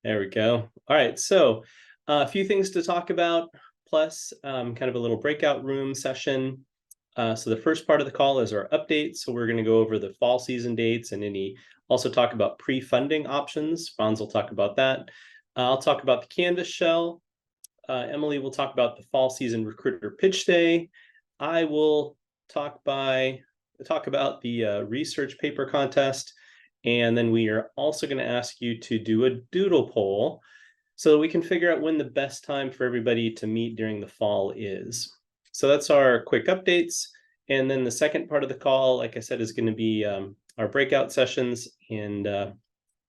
There we go. All right, so a few things to talk about, plus kind of a little breakout room session. So the first part of the call is our update. So we're going to go over the fall season dates and also talk about pre-funding options. Franz will talk about that. I'll talk about the Canvas Shell. Emily will talk about the fall season recruiter pitch day. I will talk about the research paper contest. And then we are also going to ask you to do a doodle poll so that we can figure out when the best time for everybody to meet during the fall is. So that's our quick updates. And then the second part of the call, like I said, is going to be our breakout sessions. And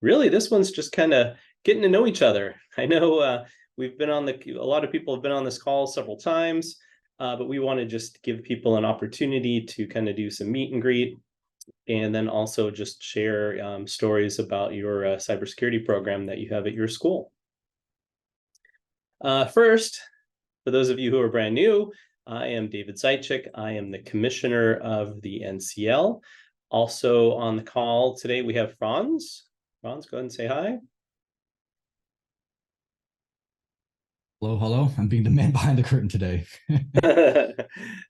really, this one's just kind of getting to know each other. I know a lot of people have been on this call several times, but we want to just give people an opportunity to kind of do some meet and greet, and then also just share stories about your cybersecurity program that you have at your school. First, for those of you who are brand new, I am David Zaitchik. I am the commissioner of the NCL. Also on the call today, we have Franz. Franz, go ahead and say hi. Hello, hello. I'm being the man behind the curtain today.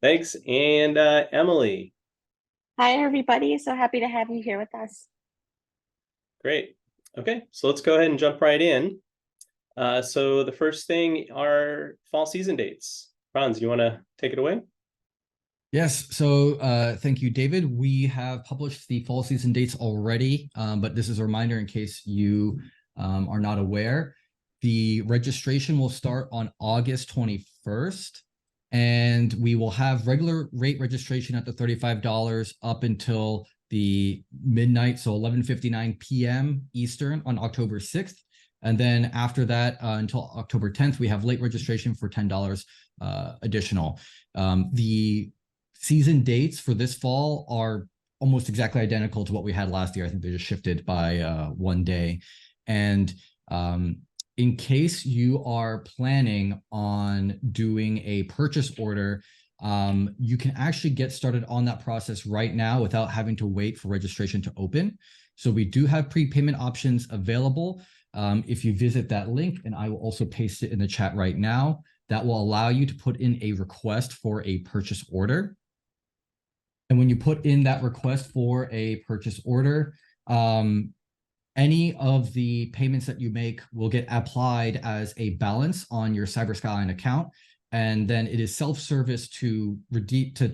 Thanks. And Emily. Hi, everybody. So happy to have you here with us. Great. Okay, so let's go ahead and jump right in. So the first thing are fall season dates. Franz, you want to take it away? Yes, so thank you, David. We have published the fall season dates already, but this is a reminder in case you are not aware. The registration will start on August 21st, and we will have regular rate registration at the $35 up until the midnight, so 11:59 p.m. Eastern on October 6th. And then after that, until October 10th, we have late registration for $10 additional. The season dates for this fall are almost exactly identical to what we had last year. I think they just shifted by 1 day. And in case you are planning on doing a purchase order, you can actually get started on that process right now without having to wait for registration to open. So we do have prepayment options available. If you visit that link, and I will also paste it in the chat right now, that will allow you to put in a request for a purchase order. And when you put in that request for a purchase order, any of the payments that you make will get applied as a balance on your Skyline account, and then it is self-service to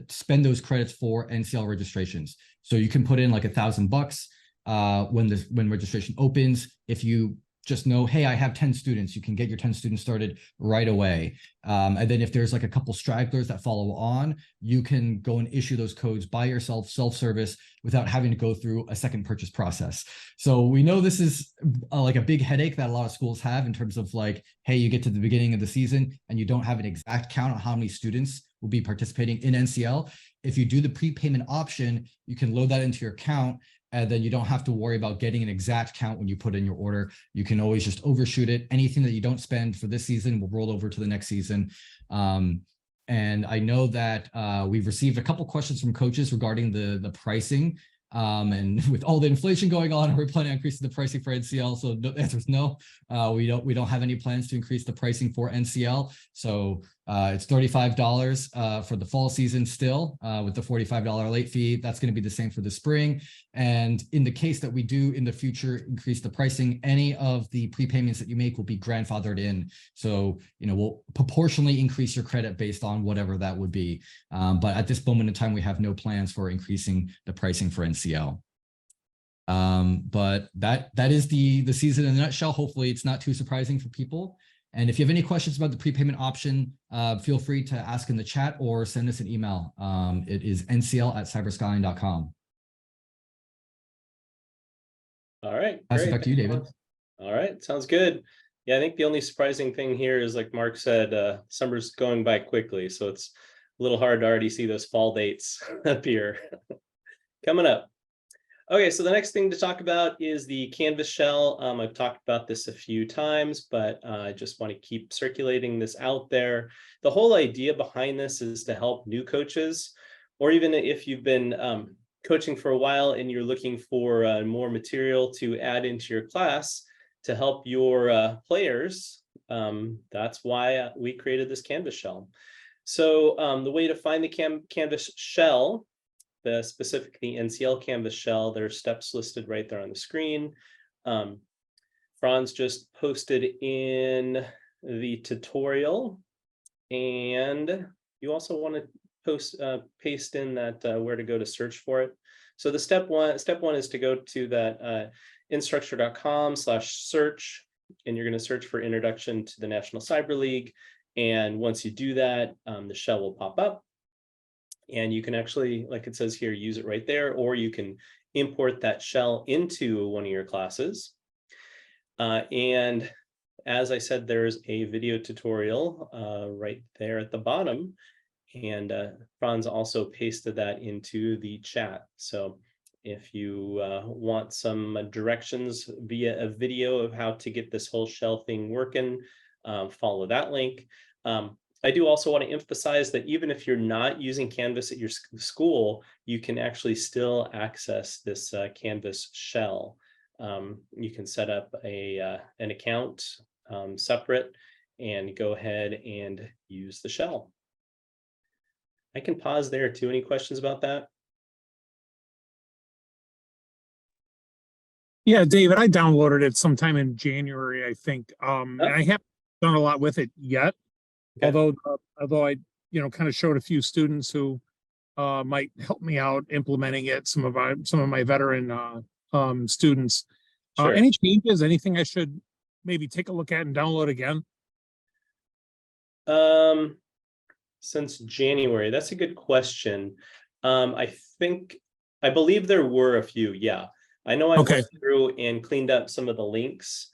spend those credits for NCL registrations. So you can put in like $1,000 when registration opens. If you just know, hey, I have 10 students, you can get your 10 students started right away. And then if there's like a couple stragglers that follow on, you can go and issue those codes by yourself, self-service, without having to go through a second purchase process. So we know this is like a big headache that a lot of schools have in terms of like, hey, you get to the beginning of the season and you don't have an exact count on how many students will be participating in NCL. If you do the prepayment option, you can load that into your account, and then you don't have to worry about getting an exact count when you put in your order. You can always just overshoot it. Anything that you don't spend for this season will roll over to the next season. And I know that we've received a couple questions from coaches regarding the pricing. And with all the inflation going on, we're planning on increasing the pricing for NCL. So the answer is no. We don't have any plans to increase the pricing for NCL. So it's $35 for the fall season still, with the $45 late fee. That's going to be the same for the spring. And in the case that we do in the future increase the pricing, any of the prepayments that you make will be grandfathered in. So, we'll proportionally increase your credit based on whatever that would be. But at this moment in time, we have no plans for increasing the pricing for NCL. But that is the season in a nutshell. Hopefully it's not too surprising for people. And if you have any questions about the prepayment option, feel free to ask in the chat or send us an email. It is ncl@cyberskyline.com. All right. Pass it back to you, David. All right. Sounds good. Yeah, I think the only surprising thing here is, like Mark said, summer's going by quickly. So it's a little hard to already see those fall dates appear coming up. Okay, so the next thing to talk about is the Canvas Shell. I've talked about this a few times, but I just want to keep circulating this out there. The whole idea behind this is to help new coaches, or even if you've been coaching for a while and you're looking for more material to add into your class, to help your players. That's why we created this Canvas Shell. So the way to find the Canvas Shell, specifically NCL Canvas Shell, there's steps listed right there on the screen. Franz just posted in the tutorial, and you also want to paste in that where to go to search for it. So the step one is to go to that instructure.com/search, and you're going to search for Introduction to the National Cyber League. And once you do that, the shell will pop up, and you can actually, like it says here, use it right there, or you can import that shell into one of your classes. And as I said, there's a video tutorial right there at the bottom, and Franz also pasted that into the chat. So if you want some directions via a video of how to get this whole shell thing working, follow that link. I do also want to emphasize that even if you're not using Canvas at your school, you can actually still access this Canvas shell. You can set up an account separate and go ahead and use the shell. I can pause there too. Any questions about that? Yeah, David, I downloaded it sometime in January, I think. And I haven't done a lot with it yet. Okay. Although I, kind of showed a few students who might help me out implementing it. Some of my veteran students. Sure. Any changes? Anything I should maybe take a look at and download again? Since January, that's a good question. I believe there were a few. Yeah, I know I went through and cleaned up some of the links.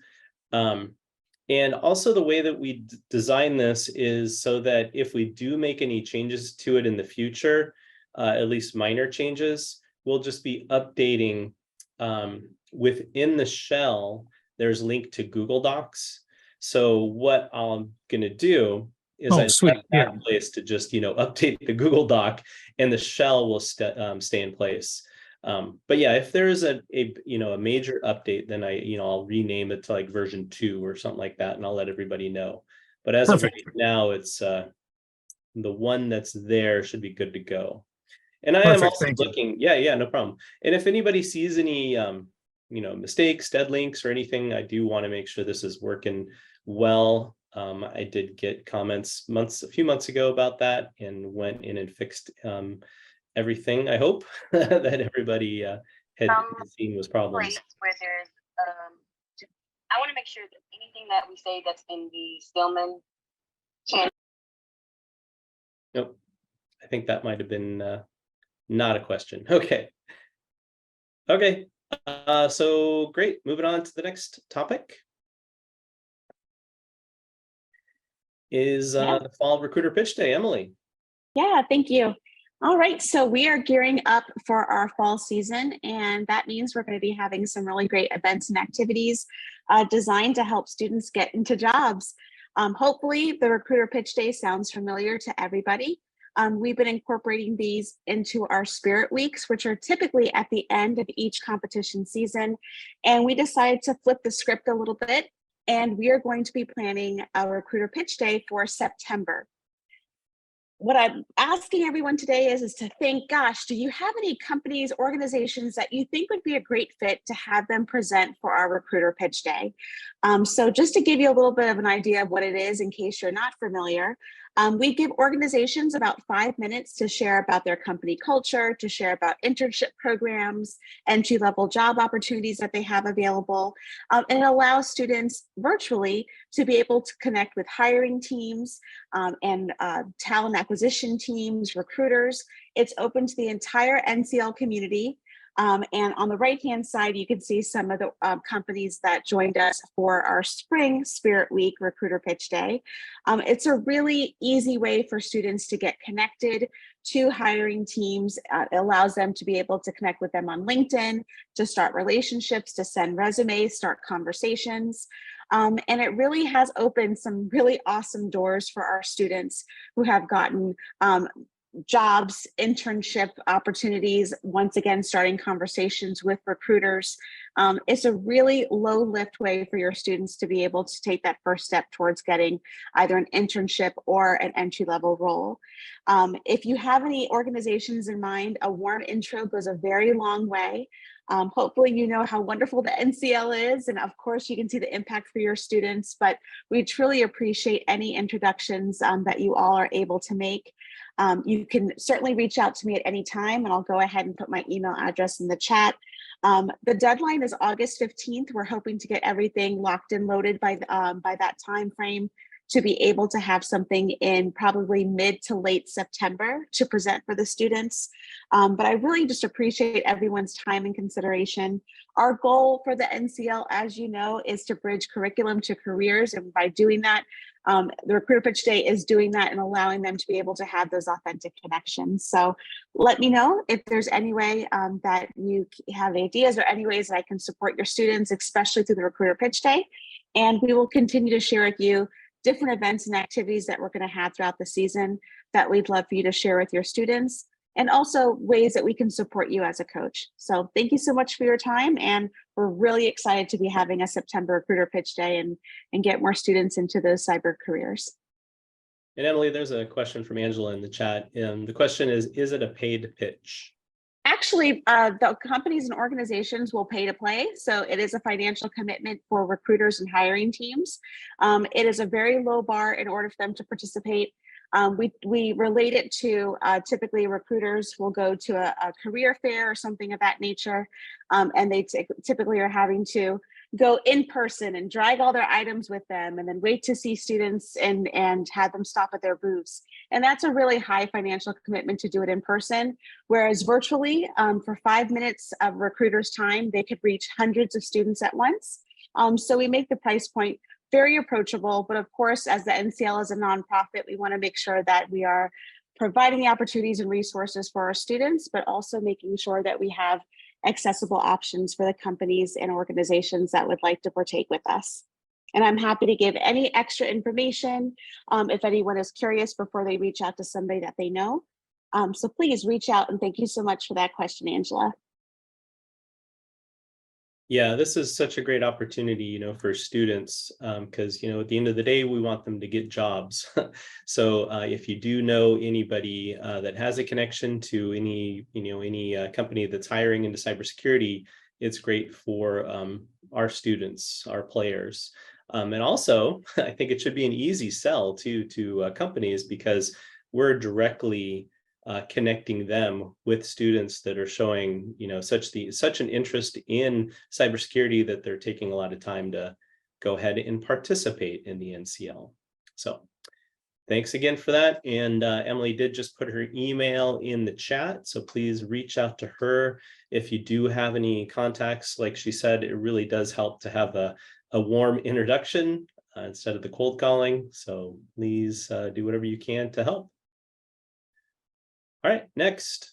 And also the way that we design this is so that if we do make any changes to it in the future, at least minor changes, we'll just be updating within the shell. There's linked to Google Docs. So what I'm going to do is I set that place to just, update the Google Doc, and the shell will stay in place. But yeah, if there is a major update, then I'll rename it to like version 2 or something like that, and I'll let everybody know. But as of right now, it's the one that's there should be good to go. And I am also looking, yeah, no problem. And if anybody sees any mistakes, dead links, or anything, I do want to make sure this is working well. I did get comments a few months ago about that, and went in and fixed everything. I hope that everybody had seen was problems. Where there's, I want to make sure that anything that we say that's in the Stillman channel. Nope, I think that might have been not a question. Okay. So great. Moving on to the next topic is the Fall Recruiter Pitch Day. Emily. Yeah, thank you. All right, so we are gearing up for our fall season, and that means we're going to be having some really great events and activities designed to help students get into jobs. Hopefully, the Recruiter Pitch Day sounds familiar to everybody. We've been incorporating these into our Spirit Weeks, which are typically at the end of each competition season, and we decided to flip the script a little bit, and we are going to be planning our Recruiter Pitch Day for September. What I'm asking everyone today is to think, gosh, do you have any companies, organizations that you think would be a great fit to have them present for our Recruiter Pitch Day? So just to give you a little bit of an idea of what it is, in case you're not familiar, we give organizations about 5 minutes to share about their company culture, to share about internship programs, entry-level job opportunities that they have available. And it allows students virtually to be able to connect with hiring teams and talent acquisition teams, recruiters. It's open to the entire NCL community. And on the right-hand side, you can see some of the companies that joined us for our Spring Spirit Week Recruiter Pitch Day. It's a really easy way for students to get connected to hiring teams. It allows them to be able to connect with them on LinkedIn, to start relationships, to send resumes, start conversations. And it really has opened some really awesome doors for our students who have gotten jobs, internship opportunities, once again, starting conversations with recruiters. It's a really low lift way for your students to be able to take that first step towards getting either an internship or an entry-level role. If you have any organizations in mind, a warm intro goes a very long way. Hopefully you know how wonderful the NCL is, and of course you can see the impact for your students, but we truly appreciate any introductions that you all are able to make. You can certainly reach out to me at any time, and I'll go ahead and put my email address in the chat. The deadline is August 15th. We're hoping to get everything locked and loaded by that time frame to be able to have something in probably mid to late September to present for the students. But I really just appreciate everyone's time and consideration. Our goal for the NCL, as you know, is to bridge curriculum to careers. And by doing that, the Recruiter Pitch Day is doing that and allowing them to be able to have those authentic connections. So let me know if there's any way that you have ideas or any ways that I can support your students, especially through the Recruiter Pitch Day. And we will continue to share with you different events and activities that we're going to have throughout the season that we'd love for you to share with your students, and also ways that we can support you as a coach. So thank you so much for your time, and we're really excited to be having a September Recruiter Pitch Day and get more students into those cyber careers. And Emily, there's a question from Angela in the chat. The question is it a paid pitch? Actually, the companies and organizations will pay to play. So it is a financial commitment for recruiters and hiring teams. It is a very low bar in order for them to participate. We relate it to typically recruiters will go to a career fair or something of that nature. And they typically are having to go in person and drag all their items with them and then wait to see students and have them stop at their booths. And that's a really high financial commitment to do it in person. Whereas virtually, for 5 minutes of recruiters' time, they could reach hundreds of students at once. So we make the price point very approachable, but of course, as the NCL is a nonprofit, we want to make sure that we are providing the opportunities and resources for our students, but also making sure that we have accessible options for the companies and organizations that would like to partake with us. And I'm happy to give any extra information if anyone is curious before they reach out to somebody that they know. So please reach out, and thank you so much for that question, Angela. Yeah, this is such a great opportunity, for students, because, at the end of the day, we want them to get jobs. So if you do know anybody that has a connection to any company that's hiring into cybersecurity, it's great for our students, our players. And also, I think it should be an easy sell to companies, because we're directly connecting them with students that are showing, such an interest in cybersecurity that they're taking a lot of time to go ahead and participate in the NCL. So thanks again for that. And Emily did just put her email in the chat, so please reach out to her if you do have any contacts. Like she said, it really does help to have a warm introduction instead of the cold calling. So please do whatever you can to help. All right, next.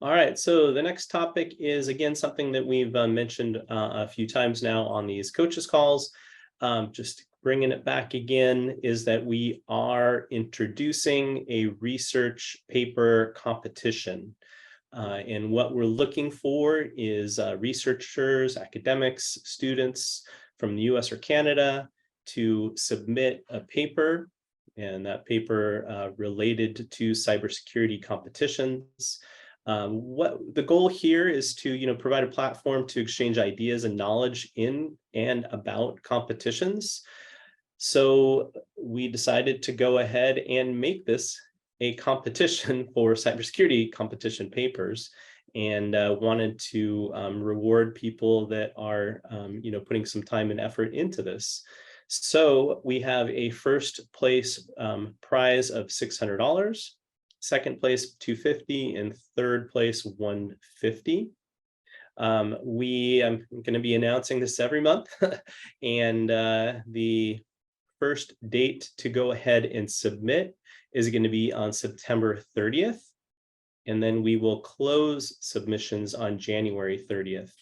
All right, so the next topic is, again, something that we've mentioned a few times now on these coaches calls. Just bringing it back again, is that we are introducing a research paper competition. And what we're looking for is researchers, academics, students from the US or Canada to submit a paper, and that paper related to cybersecurity competitions. What the goal here is to provide a platform to exchange ideas and knowledge in and about competitions. So we decided to go ahead and make this a competition for cybersecurity competition papers, and wanted to reward people that are putting some time and effort into this. So we have a first place prize of $600, second place $250, and third place $150. I'm going to be announcing this every month, and the first date to go ahead and submit is going to be on September 30th, and then we will close submissions on January 30th.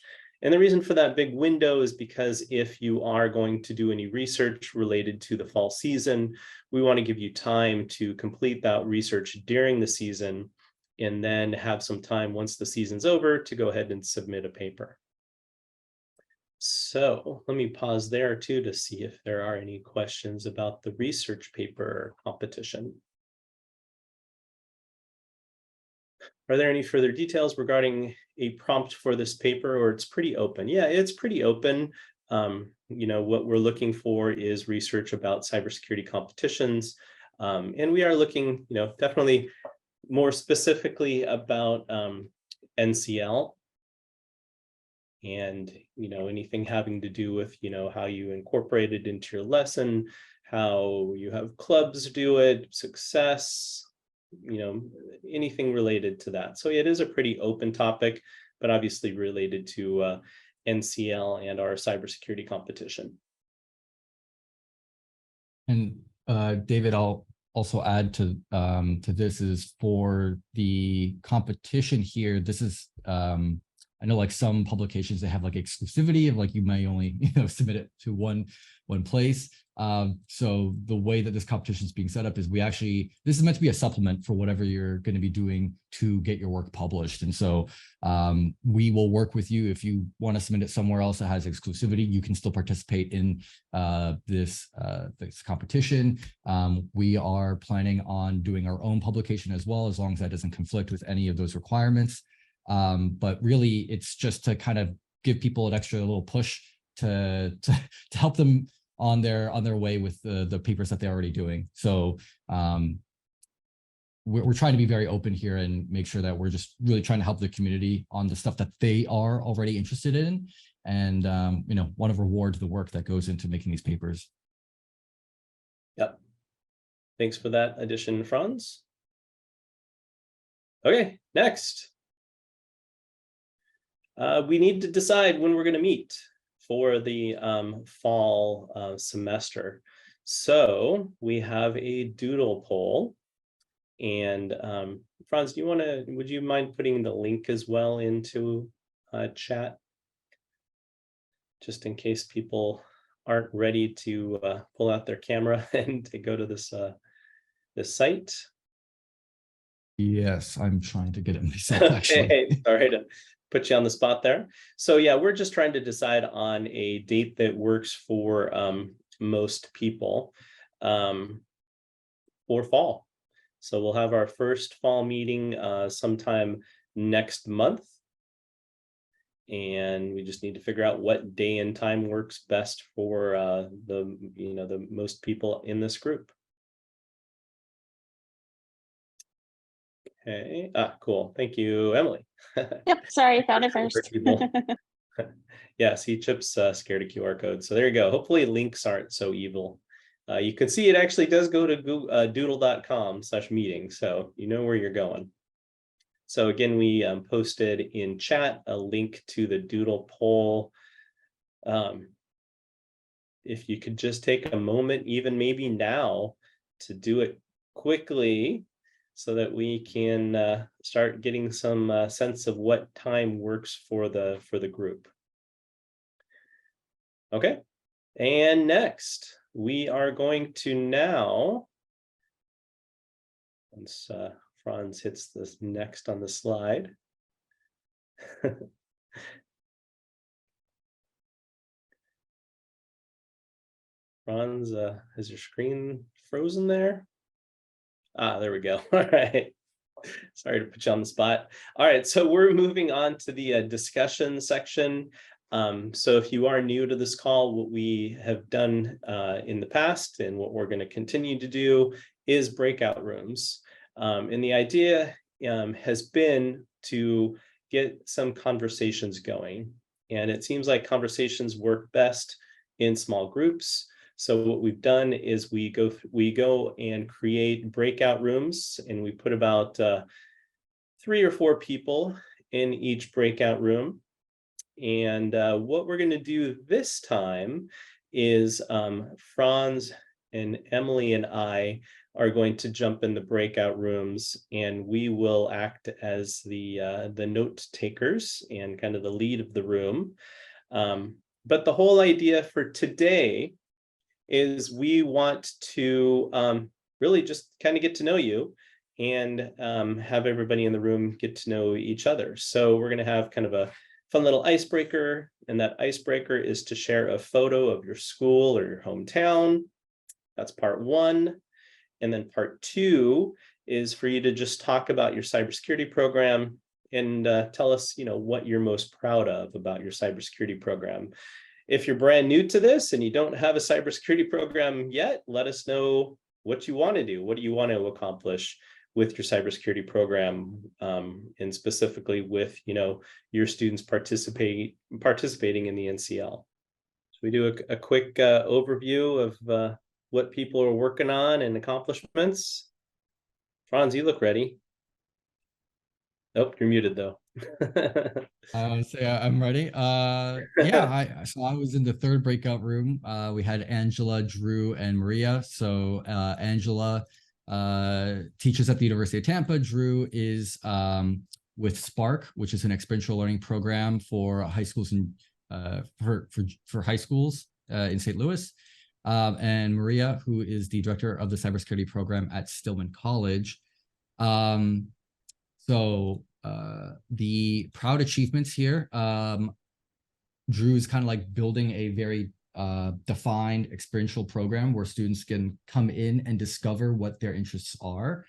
And the reason for that big window is because if you are going to do any research related to the fall season, we want to give you time to complete that research during the season and then have some time once the season's over to go ahead and submit a paper. So let me pause there too to see if there are any questions about the research paper competition. Are there any further details regarding a prompt for this paper, or it's pretty open? Yeah, it's pretty open. What we're looking for is research about cybersecurity competitions. And we are looking, definitely more specifically about NCL and, anything having to do with, how you incorporate it into your lesson, how you have clubs do it, success, anything related to that. So it is a pretty open topic, but obviously related to NCL and our cybersecurity competition. And David, I'll also add to this is for the competition here. This is I know like some publications, they have like exclusivity of like you may only submit it to one place. So the way that this competition is being set up is this is meant to be a supplement for whatever you're going to be doing to get your work published. And so we will work with you. If you want to submit it somewhere else that has exclusivity, you can still participate in this competition. We are planning on doing our own publication as well, as long as that doesn't conflict with any of those requirements. But really, it's just to kind of give people an extra little push to help them on their way with the papers that they're already doing. So we're trying to be very open here and make sure that we're just really trying to help the community on the stuff that they are already interested in, and want to reward the work that goes into making these papers. Yep. Thanks for that addition, Franz. Okay, next. We need to decide when we're going to meet for the fall semester. So we have a doodle poll. And Franz, would you mind putting the link as well into chat? Just in case people aren't ready to pull out their camera and to go to this site. Yes, I'm trying to get it myself, actually. Okay, sorry to put you on the spot there. So yeah, we're just trying to decide on a date that works for most people for fall. So we'll have our first fall meeting sometime next month. And we just need to figure out what day and time works best for the most people in this group. Okay, cool. Thank you, Emily. Yep, sorry, I found it first. Yeah, see, Chip's scared of QR codes. So there you go. Hopefully links aren't so evil. You can see it actually does go to doodle.com/meeting. So you know where you're going. So again, we posted in chat a link to the doodle poll. If you could just take a moment, even maybe now, to do it quickly, so that we can start getting some sense of what time works for the group. Okay, and next we are going to now, once Franz hits this next on the slide. Franz, is your screen frozen there? There we go. All right. Sorry to put you on the spot. All right, so we're moving on to the discussion section. So if you are new to this call, what we have done in the past and what we're going to continue to do is breakout rooms. And the idea has been to get some conversations going. And it seems like conversations work best in small groups. So what we've done is we go and create breakout rooms, and we put about 3 or 4 people in each breakout room. And what we're going to do this time is Franz and Emily and I are going to jump in the breakout rooms, and we will act as the note takers and kind of the lead of the room. But the whole idea for today is we want to really just kind of get to know you and have everybody in the room get to know each other. So we're going to have kind of a fun little icebreaker, and that icebreaker is to share a photo of your school or your hometown. That's part one. And then part two is for you to just talk about your cybersecurity program and tell us, what you're most proud of about your cybersecurity program. If you're brand new to this and you don't have a cybersecurity program yet, let us know what you want to do. What do you want to accomplish with your cybersecurity program, and specifically with, your students participating in the NCL. So we do a quick overview of what people are working on and accomplishments. Franz, you look ready. Nope, you're muted though. I want to say I'm ready. Yeah, so I was in the third breakout room. We had Angela, Drew, and Maria. So Angela teaches at the University of Tampa. Drew is with Spark, which is an experiential learning program for high schools and for high schools in St. Louis. And Maria, who is the director of the cybersecurity program at Stillman College. So the proud achievements here, Drew is kind of like building a very defined experiential program where students can come in and discover what their interests are.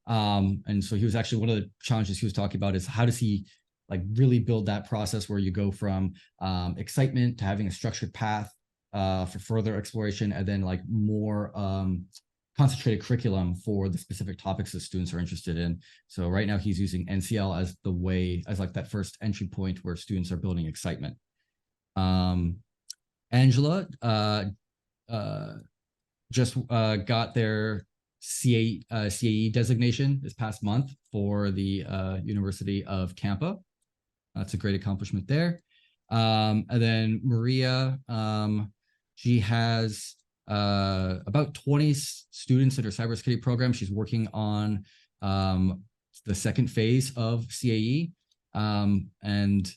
And so he was actually, one of the challenges he was talking about is how does he like really build that process where you go from excitement to having a structured path for further exploration, and then like more concentrated curriculum for the specific topics that students are interested in. So right now he's using NCL as the way, as like that first entry point where students are building excitement. Angela just got their CAE designation this past month for the University of Tampa. That's a great accomplishment there. And then Maria, she has about 20 students in her cybersecurity program. She's working on the second phase of CAE, and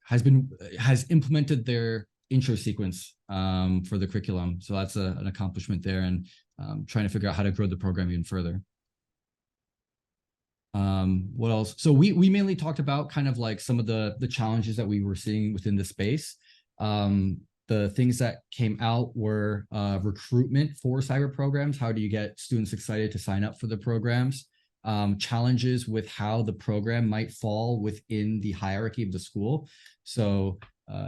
has implemented their intro sequence for the curriculum. So that's an accomplishment there, and trying to figure out how to grow the program even further. What else? So we mainly talked about kind of like some of the challenges that we were seeing within the space. The things that came out were recruitment for cyber programs. How do you get students excited to sign up for the programs? Challenges with how the program might fall within the hierarchy of the school. So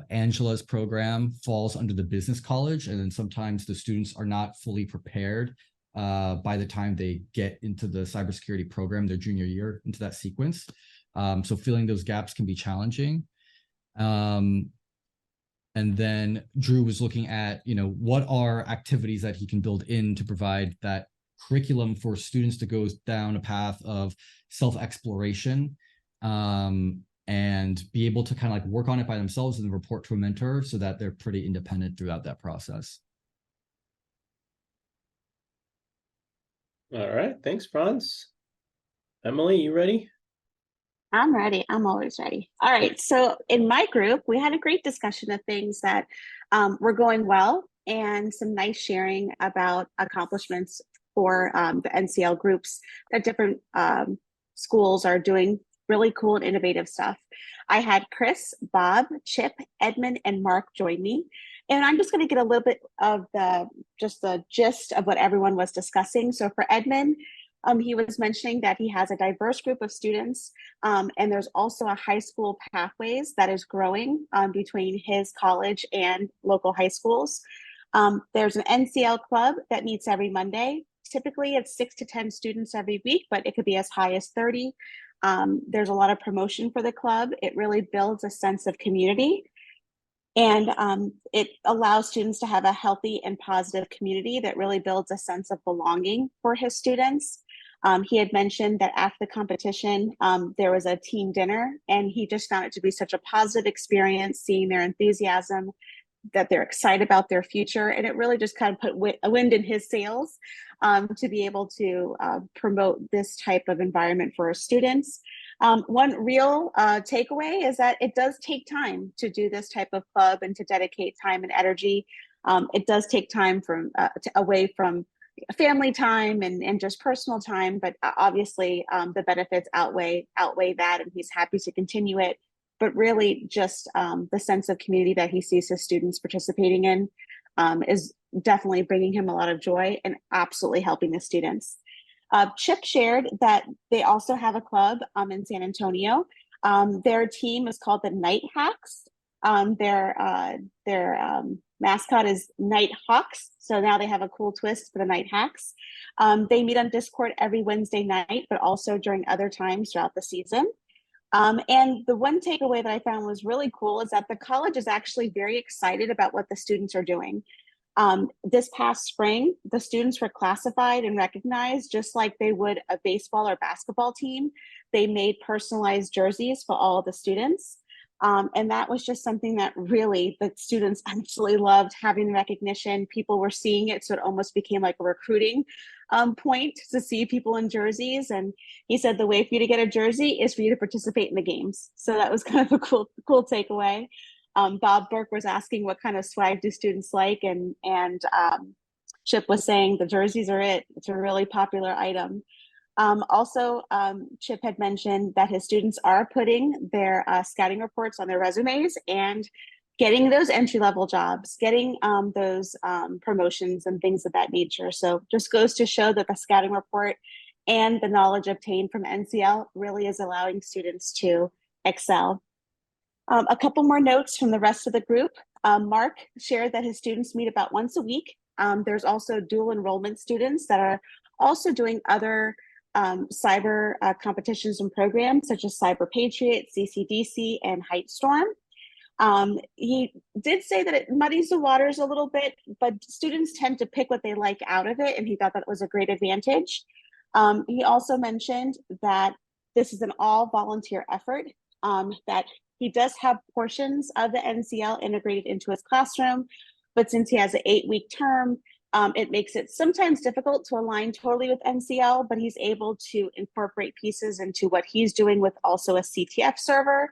Angela's program falls under the business college, and then sometimes the students are not fully prepared by the time they get into the cybersecurity program, their junior year into that sequence. So filling those gaps can be challenging. And then Drew was looking at, what are activities that he can build in to provide that curriculum for students to go down a path of self-exploration, and be able to kind of like work on it by themselves and report to a mentor so that they're pretty independent throughout that process. All right, thanks, Franz. Emily, you ready? I'm ready. I'm always ready. All right. So in my group, we had a great discussion of things that were going well, and some nice sharing about accomplishments for the NCL groups that different schools are doing really cool and innovative stuff. I had Chris, Bob, Chip, Edmund, and Mark join me. And I'm just going to get a little bit of the gist of what everyone was discussing. So for Edmund, he was mentioning that he has a diverse group of students, and there's also a high school pathways that is growing between his college and local high schools. There's an NCL club that meets every Monday. Typically it's 6 to 10 students every week, but it could be as high as 30. There's a lot of promotion for the club. It really builds a sense of community, and it allows students to have a healthy and positive community that really builds a sense of belonging for his students. He had mentioned that after the competition, there was a team dinner, and he just found it to be such a positive experience, seeing their enthusiasm, that they're excited about their future. And it really just kind of put a wind in his sails to be able to promote this type of environment for our students. One real takeaway is that it does take time to do this type of club and to dedicate time and energy. It does take time from away from family time and just personal time, but obviously the benefits outweigh that, and he's happy to continue it. But really just the sense of community that he sees his students participating in is definitely bringing him a lot of joy and absolutely helping the students. Chip shared that they also have a club in San Antonio. Their team is called the Night Hacks. Their mascot is Night Hawks. So now they have a cool twist for the Night Hacks. They meet on Discord every Wednesday night, but also during other times throughout the season. And the one takeaway that I found was really cool is that the college is actually very excited about what the students are doing. This past spring, the students were classified and recognized just like they would a baseball or basketball team. They made personalized jerseys for all of the students. And that was just something that really the students absolutely loved, having the recognition. People were seeing it, so it almost became like a recruiting point to see people in jerseys. And he said the way for you to get a jersey is for you to participate in the games. So that was kind of a cool takeaway. Bob Burke was asking what kind of swag do students like, and Chip was saying the jerseys are it. It's a really popular item. Also, Chip had mentioned that his students are putting their scouting reports on their resumes and getting those entry-level jobs, getting those promotions and things of that nature. So just goes to show that the scouting report and the knowledge obtained from NCL really is allowing students to excel. A couple more notes from the rest of the group. Mark shared that his students meet about once a week. There's also dual enrollment students that are also doing other cyber competitions and programs such as Cyber Patriot, CCDC, and Height Storm. He did say that it muddies the waters a little bit, but students tend to pick what they like out of it, and he thought that was a great advantage. He also mentioned that this is an all volunteer effort, that he does have portions of the NCL integrated into his classroom, but since he has an 8-week term, it makes it sometimes difficult to align totally with NCL, but he's able to incorporate pieces into what he's doing with also a CTF server,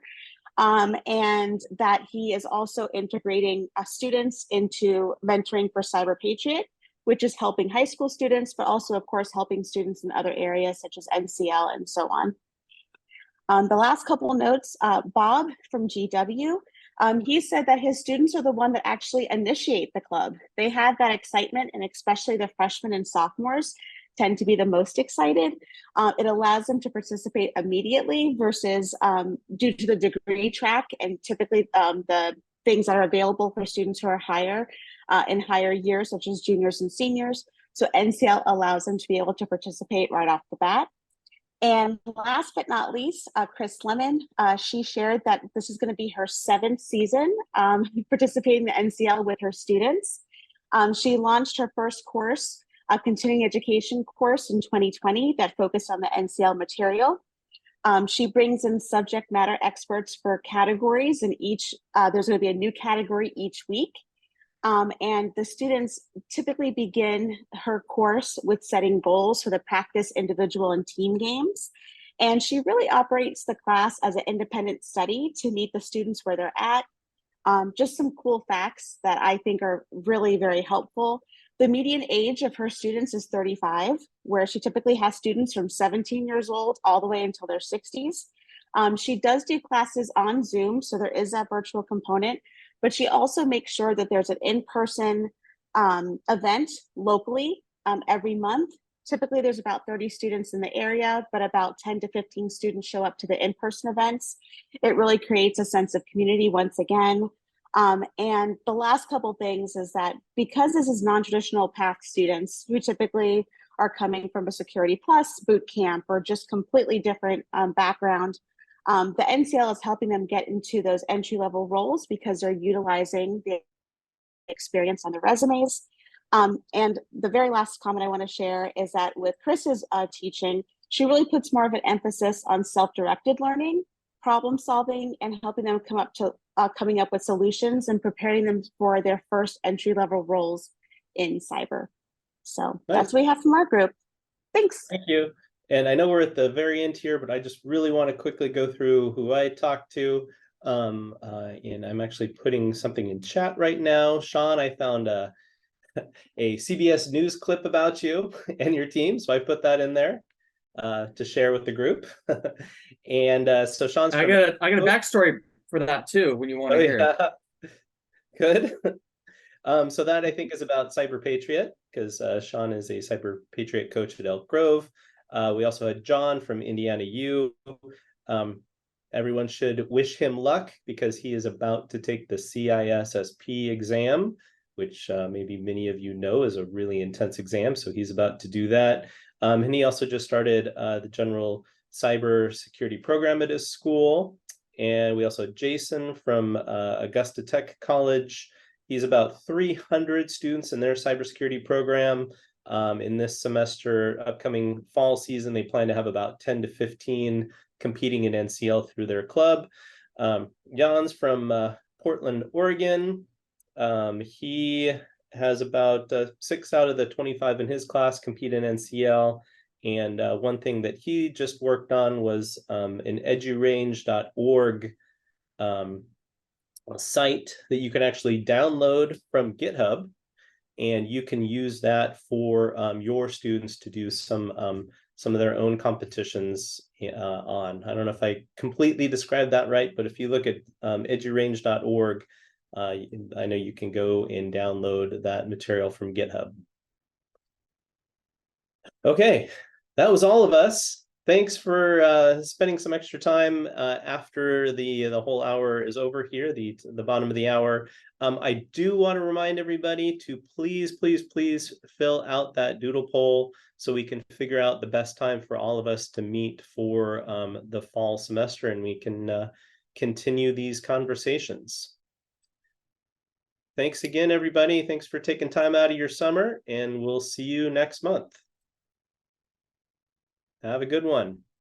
and that he is also integrating students into mentoring for Cyber Patriot, which is helping high school students, but also, of course, helping students in other areas such as NCL and so on. The last couple of notes, Bob from GW, he said that his students are the one that actually initiate the club. They have that excitement, and especially the freshmen and sophomores tend to be the most excited. It allows them to participate immediately versus due to the degree track and typically the things that are available for students who are higher in higher years, such as juniors and seniors. So NCL allows them to be able to participate right off the bat. And last but not least, Chris Lemon, she shared that this is going to be her 7th season participating in the NCL with her students. She launched her first course, a continuing education course in 2020 that focused on the NCL material. She brings in subject matter experts for categories, and there's going to be a new category each week. And the students typically begin her course with setting goals for the practice individual and team games. And she really operates the class as an independent study to meet the students where they're at. Just some cool facts that I think are really very helpful. The median age of her students is 35, where she typically has students from 17 years old all the way until their 60s. She does do classes on Zoom, so there is that virtual component, but she also makes sure that there's an in-person event locally every month. Typically, there's about 30 students in the area, but about 10 to 15 students show up to the in-person events. It really creates a sense of community once again. And the last couple things is that because this is non-traditional path students who typically are coming from a Security Plus boot camp or just completely different background, the NCL is helping them get into those entry-level roles because they're utilizing the experience on the resumes. And the very last comment I want to share is that with Chris's teaching, she really puts more of an emphasis on self-directed learning, problem solving, and helping them come up coming up with solutions and preparing them for their first entry-level roles in cyber. So that's what we have from our group. Thanks. Thank you. And I know we're at the very end here, but I just really want to quickly go through who I talked to. And I'm actually putting something in chat right now. Sean, I found a CBS News clip about you and your team, so I put that in there to share with the group. And so Sean's I got a backstory for that too when you want to hear it. Good. So that I think is about Cyber Patriot, because Sean is a Cyber Patriot coach at Elk Grove. We also had John from Indiana U. Everyone should wish him luck because he is about to take the CISSP exam, which maybe many of you know is a really intense exam. So he's about to do that. And he also just started the general cyber security program at his school. And we also had Jason from Augusta Tech College. He's about 300 students in their cybersecurity program. In this semester, upcoming fall season, they plan to have about 10 to 15 competing in NCL through their club. Jan's from Portland, Oregon. He has about 6 out of the 25 in his class compete in NCL. And one thing that he just worked on was an edurange.org site that you can actually download from GitHub, and you can use that for your students to do some of their own competitions on. I don't know if I completely described that right, but if you look at edurange.org, I know you can go and download that material from GitHub. Okay, that was all of us. Thanks for spending some extra time after the whole hour is over here, the bottom of the hour. I do want to remind everybody to please fill out that doodle poll so we can figure out the best time for all of us to meet for the fall semester, and we can continue these conversations. Thanks again, everybody. Thanks for taking time out of your summer, and we'll see you next month. Have a good one.